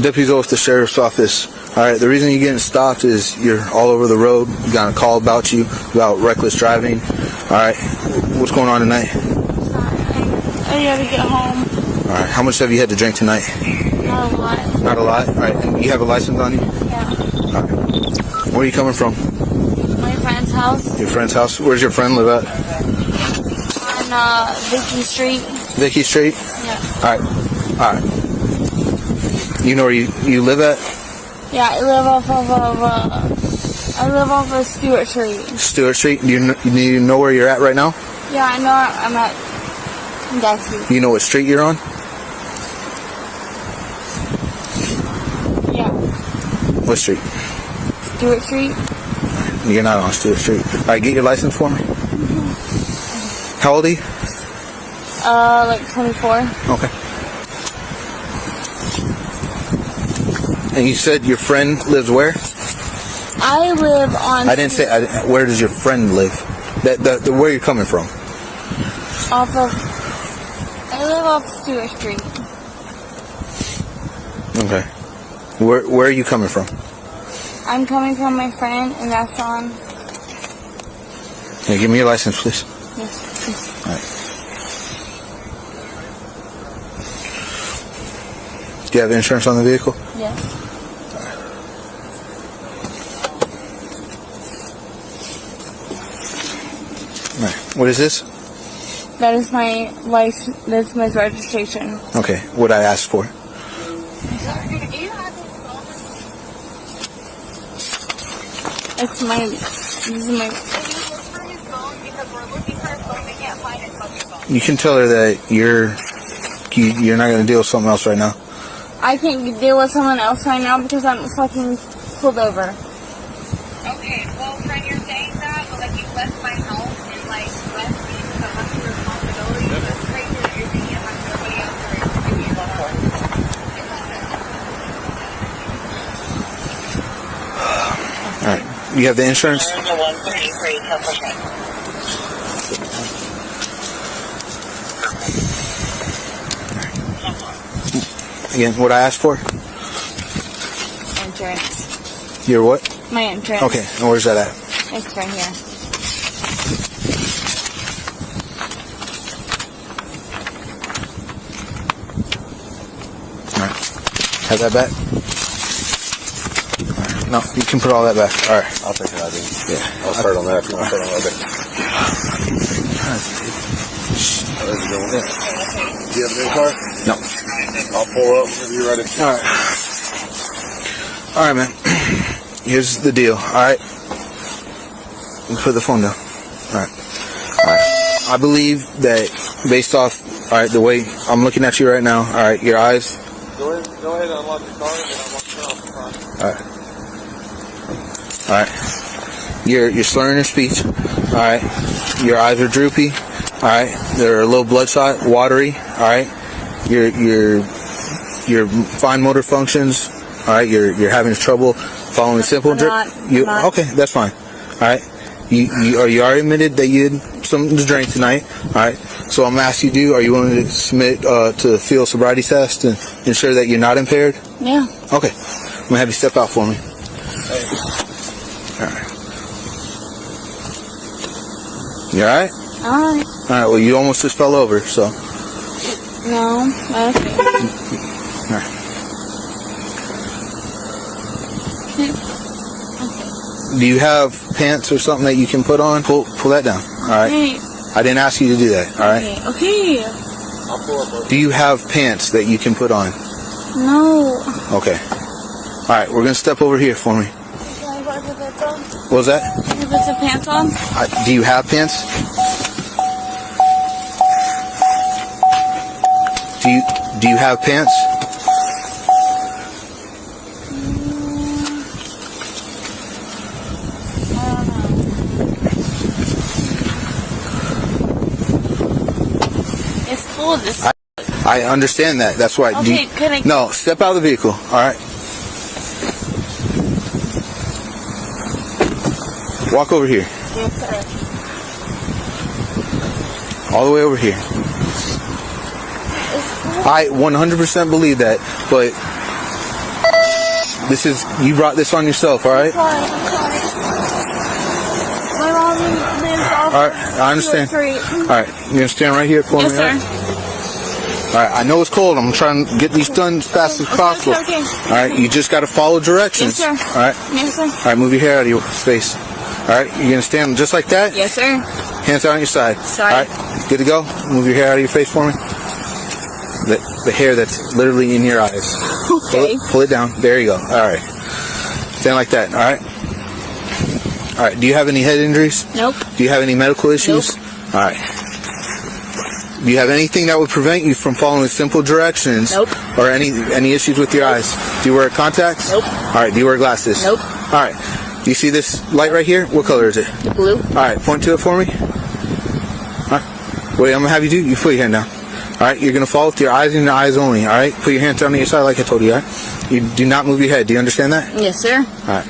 Deputy Zoe with the Sheriff's Office. Alright, the reason you're getting stopped is you're all over the road. We got a call about you, about reckless driving. Alright, what's going on tonight? I gotta get home. Alright, how much have you had to drink tonight? Not a lot. Not a lot? Alright, and you have a license on you? Yeah. Alright. Where are you coming from? My friend's house. Your friend's house? Where's your friend live at? On Vicky Street. Vicky Street? Yeah. Alright. Alright. You know where you live at? Yeah, I live off of Stewart Street. Stewart Street? Do you know where you're at right now? Yeah, I know I'm at Dexter. You know what street you're on? Yeah. What street? Stewart Street. You're not on Stewart Street. Alright, get your license for me. Mm-hmm. How old are you? Like 24. Okay. And you said your friend lives where? I live on... I didn't say... where does your friend live? Where you're coming from? I live off Stewart Street. Okay. Where are you coming from? I'm coming from my friend, and that's on... Yeah, give me your license, please. Yes, please. Alright. Do you have insurance on the vehicle? Yes. Alright. What is this? That is my license. That's my registration. Okay. What I asked for? It's my. This is my. You can tell her that you're not going to deal with something else right now. I can't deal with someone else right now because I'm fucking pulled over. Okay, well, friend, you're saying that, but like you left my house and like left me with a bunch of responsibilities. That's crazy that you're thinking I'm nobody else or give me a phone. Alright. You have the insurance? Again, what I asked for? Insurance. Your what? My insurance. Okay, and where's that at? It's right here. Alright. Have that back? Alright. No, you can put all that back. Alright. I'll take it out, dude. Yeah. I'll start on that if you want to start on that. Yeah. Do you have a new car? No. I'll pull up whenever you're ready. Alright. Alright, man. Here's the deal. Alright. Put the phone down. Alright. Alright. I believe that based off, alright, the way I'm looking at you right now, alright, your eyes. Go ahead and unlock the car and then unlock the car off the front. Alright. You're slurring your speech. Alright. Your eyes are droopy. Alright. They're a little bloodshot, watery. Alright. Your fine motor functions. Alright. You're having trouble following simple. Okay, that's fine. Alright. You already admitted that you had something to drink tonight. Alright. So I'm asking you, are you willing to submit to the field sobriety test and ensure that you're not impaired? Yeah. Okay. I'm gonna have you step out for me. Alright. You alright? Alright. Alright, well you almost just fell over, so. No. Okay. Alright. Do you have pants or something that you can put on? Pull that down. Alright. Hey. I didn't ask you to do that, alright? Okay. I'll pull up. Do you have pants that you can put on? No. Okay. Alright, we're gonna step over here for me. Can I put the pants on? What was that? Can I put some pants on? Do you have pants? Do you have pants? It's cold. I understand that. That's why. Okay, can I? No, step out of the vehicle. All right. Walk over here. Yes, sir. All the way over here. I 100% believe that, but This is, you brought this on yourself, all right? I'm sorry. My mom lives off. All right, I understand. All right, you're gonna stand right here for Yes, me, sir. all right? All right, I know it's cold. I'm trying to get these done as fast as possible. Okay. All right, you just got to follow directions. Yes, sir. All right. Yes, sir. All right, move your hair out of your face. All right, you're gonna stand just like that. Yes, sir. Hands out on your side. Sorry. All right, good to go. Move your hair out of your face for me. The hair that's literally in your eyes. Okay. Pull it down. There you go. All right. Stand like that. All right. All right. Do you have any head injuries? Nope. Do you have any medical issues? Nope. All right. Do you have anything that would prevent you from following simple directions? Nope. Or any issues with your eyes? Do you wear contacts? Nope. All right. Do you wear glasses? Nope. All right. Do you see this light right here? What color is it? Blue. All right. Point to it for me. All right. Wait, I'm gonna have you do. You put your hand down. All right. You're gonna follow with your eyes and your eyes only. All right. Put your hands down on your side like I told you. All right. You do not move your head. Do you understand that? Yes, sir. All right.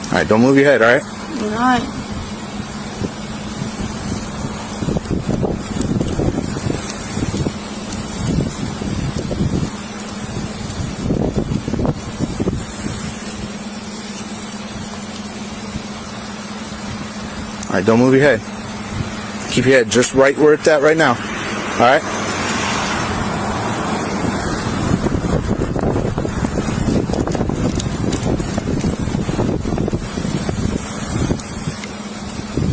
All right, don't move your head, all right? All right. All right, don't move your head. Keep your head just right where it's at right now. All right?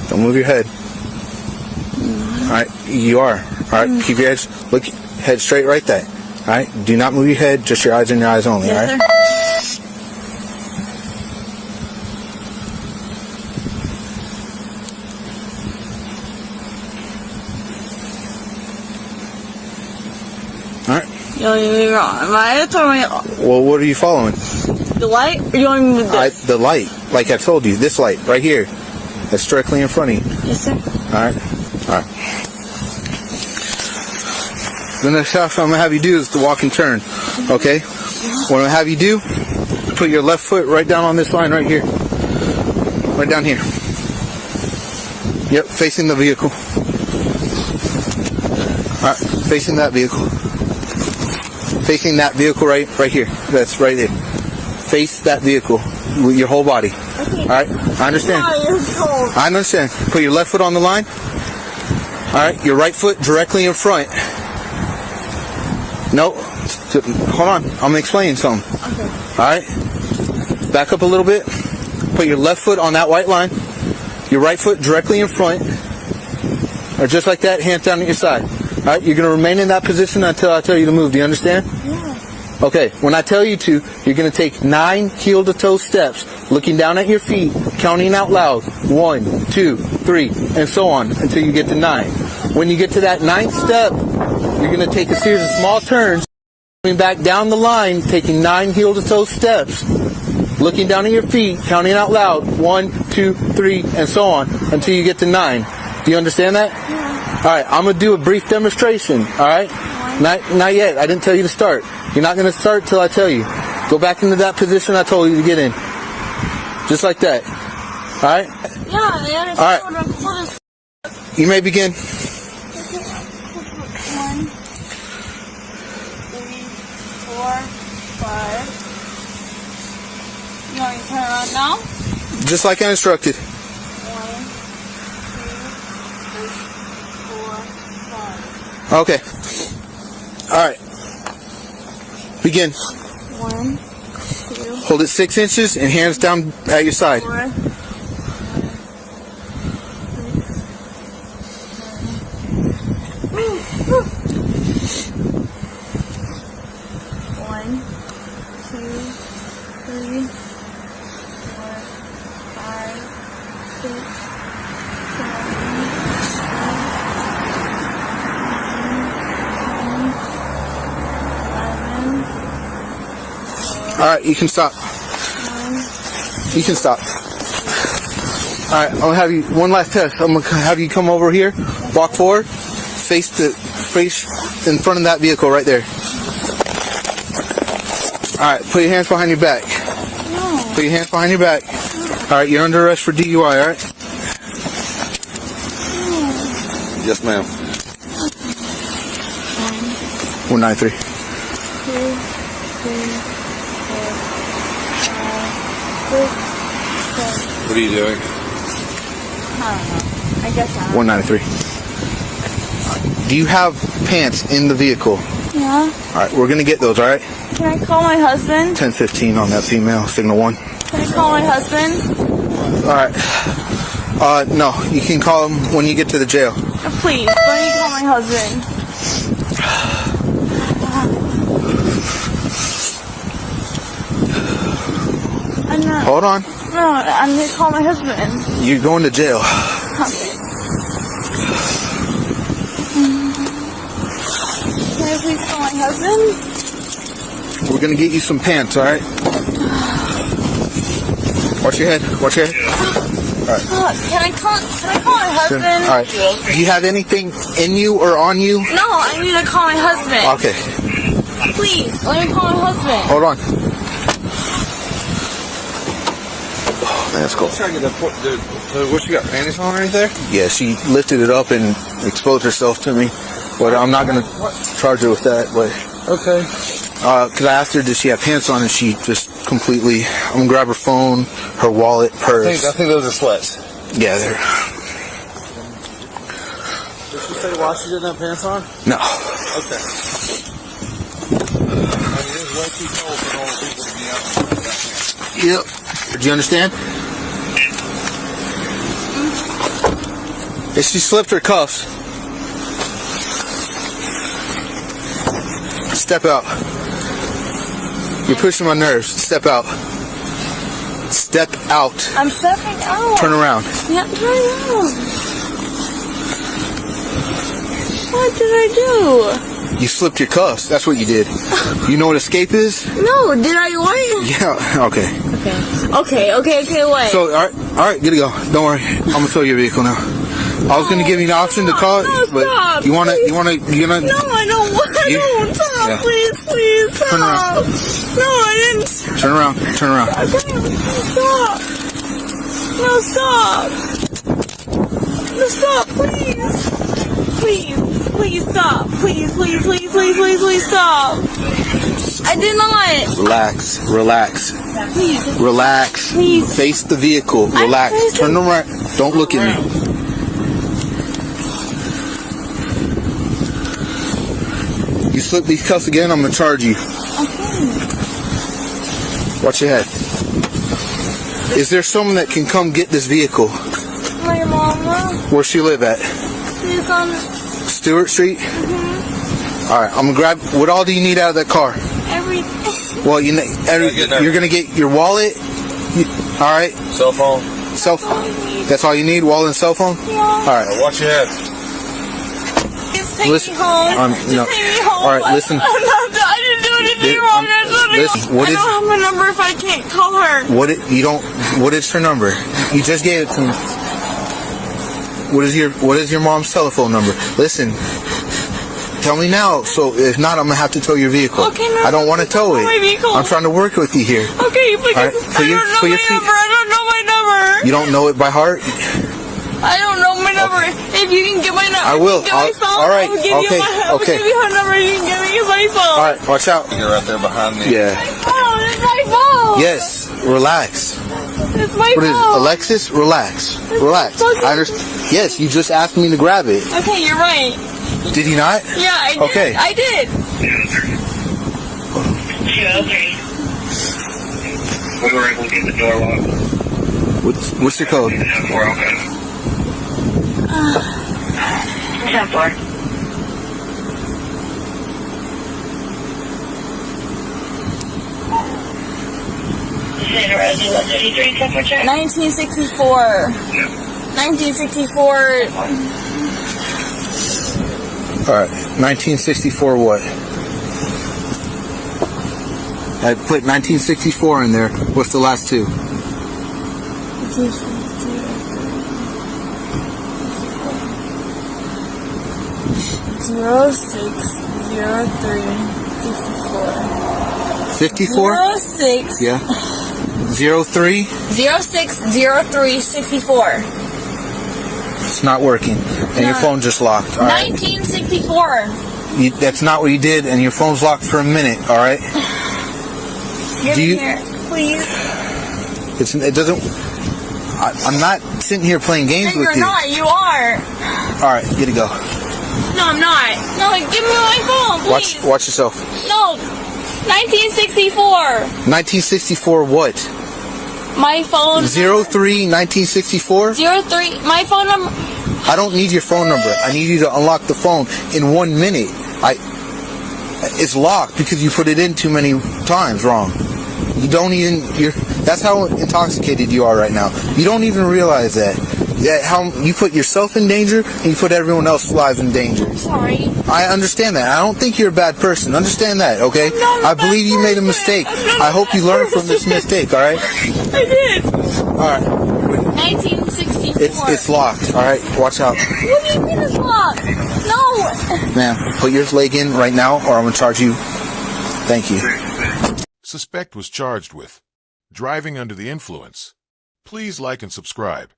Don't move your head. All right, you are. All right, keep your head straight right there. All right, do not move your head, just your eyes and your eyes only. Yes, all right? sir. All right. You want me to move on? Am I throwing Well, what are you following? the light? Or you want me to move this? The light, like I told you, this light right here, that's directly in front of you. Yes, sir. All right. All right. The next stuff I'm gonna have you do is the walk and turn. Okay. What I'm gonna have you do, put your left foot right down on this line right here, right down here. Yep, facing the vehicle. All right, facing that vehicle. Facing that vehicle right here. That's right there. Face that vehicle with your whole body. Okay. All right, I understand. I understand. Put your left foot on the line. All right, your right foot directly in front. No, hold on. I'm explaining something. Okay. All right, back up a little bit. Put your left foot on that white line. Your right foot directly in front, or just like that, hands down at your side. All right, you're gonna remain in that position until I tell you to move. Do you understand? Yeah. Okay, when I tell you to, you're going to take 9 heel-to-toe steps, looking down at your feet, counting out loud, 1, 2, 3, and so on, until you get to 9. When you get to that 9th step, you're going to take a series of small turns, coming back down the line, taking 9 heel-to-toe steps, looking down at your feet, counting out loud, 1, 2, 3, and so on, until you get to 9. Do you understand that? Yeah. All right, I'm going to do a brief demonstration, all right? Not yet. I didn't tell you to start. You're not going to start till I tell you. Go back into that position I told you to get in. Just like that. All right? Yeah, I understand. All right. What is... You may begin. 1, 3, 4, 5. You want me to turn around now? Just like I instructed. 1, 2, 3, 4, 5. Okay. All right. Begin. 1, 2, Hold it 6 inches and hands down at your side. 4, 5, 1, 2, 3, 4, 5, 6, 7, 8, 9, 10, 11. All right, you can stop. You can stop. All right, I'll have you one last test. I'm gonna have you come over here, walk forward, face in front of that vehicle right there. All Alright, put your hands behind your back. No. Put your hands behind your back. Alright, you're under arrest for DUI, alright? Yes, ma'am. 193. 2, 3, 4, 5, 6, 7. What are you doing? I don't know. I guess I don't. 193. Do you have pants in the vehicle? Yeah. Alright, we're gonna get those, alright? Can I call my husband? 1015 on that female, signal 1. Can I call my husband? Alright. No, you can call him when you get to the jail. Please, let me call my husband. I'm not. Hold on. No, I'm gonna call my husband. You're going to jail. Okay. Can I please call my husband? We're gonna get you some pants, alright? Watch your head. Watch your head. Alright. Can I call my husband? Alright. Do you have anything in you or on you? No, I need to call my husband. Okay. Please, let me call my husband. Hold on. Oh, man, that's cool. Trying to get that dude. So what, you got panties on right there? Yeah, she lifted it up and exposed herself to me. But I'm not gonna charge her with that. But Okay. because I asked her, did she have pants on, and she just completely. I'm gonna grab her phone, her wallet, purse. I think those are sweats. Yeah, they're. Did she say why she didn't have pants on? No. Okay. I mean, it's way too cold for normal people to be out without pants. Yep. Do you understand? If she slipped her cuffs. Step out. You're pushing my nerves. Step out. Step out. I'm stepping out. Turn around. Yeah, turn around. What did I do? You slipped your cuffs. That's what you did. You know what escape is? No, did I what? Yeah. Okay. Okay, wait. So, all right, good to go. Don't worry. I'm gonna tow your vehicle now. I was gonna give you an option to call, No, but stop, you wanna. No, I don't want. You- Don't stop, yeah. please, stop. Turn around. No, I didn't. Turn around. Turn around. Stop. No, stop. No, stop, please. Please stop. Please stop. I did not. Relax. Please. Relax. Please. Face the vehicle. Relax. facing- Turn around. Don't look at me. You slip these cuffs again, I'm gonna charge you. Okay. Watch your head. Is there someone that can come get this vehicle? My mama. Where she live at? She's on Stewart Street? Alright, I'm gonna grab, what all do you need out of that car? everything. Well, you're gonna get your wallet, alright? Cell phone. That's all you need, wallet and cell phone? Yeah. Alright, Watch your head. Just take Listen, me home. Just no. take me home. All right, listen. I didn't do anything wrong. Listen, I don't have my number if I can't call her. what is her number? You just gave it to me. What is your mom's telephone number? Listen, tell me now. So if not, I'm gonna have to tow your vehicle. Okay, no, I don't want to tow it. my vehicle. I'm trying to work with you here. Okay, because All right, I don't know my number. I don't know my number. You don't know it by heart? I don't know my number. If you can get my number, I will. Get my phone. All right. I will give you my. Okay. Give you her number. You can give me my phone. All right, watch out. You're right there behind me. Yeah. Oh, it's my phone. Yes. Relax. It's my What is it? phone. Alexis? Relax. Relax. Okay. I understand. Yes, you just asked me to grab it. Okay, you're right. Did you not? Yeah, I did. Okay. I did. We were able to get the door locked. What's your code? 10-4, okay. 10-4. Santa Rosa 133, 10-4 check. 1964. 1964. All right. 1964 what? I put 1964 in there. What's the last two? 060364. 54? 06. Yeah. 03? 060364. It's not working. And your phone just locked. All right. 1964. That's not what you did, and your phone's locked for a minute, all right? Get Do in you- here, please. It doesn't... I'm not sitting here playing games No, with you're you. not. You are. All right, get to go. No, I'm not. No, give me my phone, please. Watch yourself. No. 1964. 1964 what? My phone. 03 1964? 03. My phone number. I don't need your phone number. I need you to unlock the phone in 1 minute. It's locked because you put it in too many times wrong. You don't even... That's how intoxicated you are right now. You don't even realize that. How you put yourself in danger and you put everyone else's lives in danger. I'm sorry. I understand that. I don't think you're a bad person. Understand that, okay? I believe you made a mistake. I hope you learn from this mistake, alright? I did. Alright. 1964. It's locked, alright? Watch out. What do you mean it's locked? No. Ma'am, put your leg in right now or I'm going to charge you. Thank you. Suspect was charged with driving under the influence. Please like and subscribe.